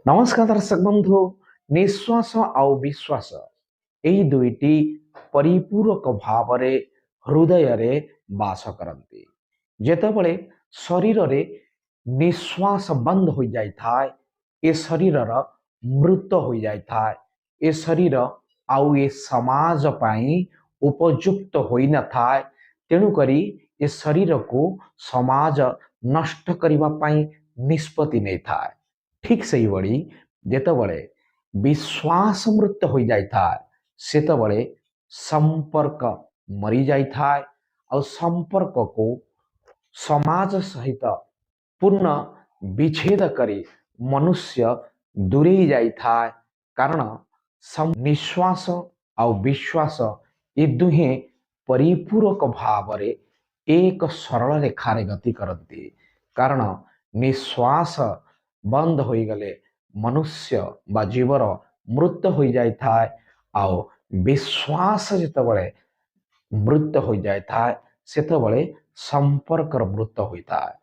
नमस्कार दर्शक बंधु। निश्वास आउ विश्वास एई दुईटी परिपूरक भाव हृदय रे बास करती। जेतेबळे शरीर रे निश्वास बंद हो जाई थाए, ए शरीर मृत हो जाई थाए। ए शरीर आउ ए समाज पाई उपयुक्त होई न थाए। तेणु करी ए शरीर को समाज नष्ट करिवा पाई निष्पत्ति नहीं थाए। ठीक सही बड़ी जेतबळे विश्वास मृत हो जाई थाए सेतबळे संपर्क मरी जाई थाए और संपर्क को समाज सहित पूर्ण विच्छेद करी मनुष्य दूरेई जाई थाए। कारण निश्वास और विश्वास ये दुहे परिपूरक भाव एक सरल रेखार गति करती। कारण निश्वास बंद हो गले मनुष्य बा जीवर मृत हो जाई थाए आउ विश्वास जेतबळे मृत हो जाई थाए सेतबळे संपर्क मृत होता है।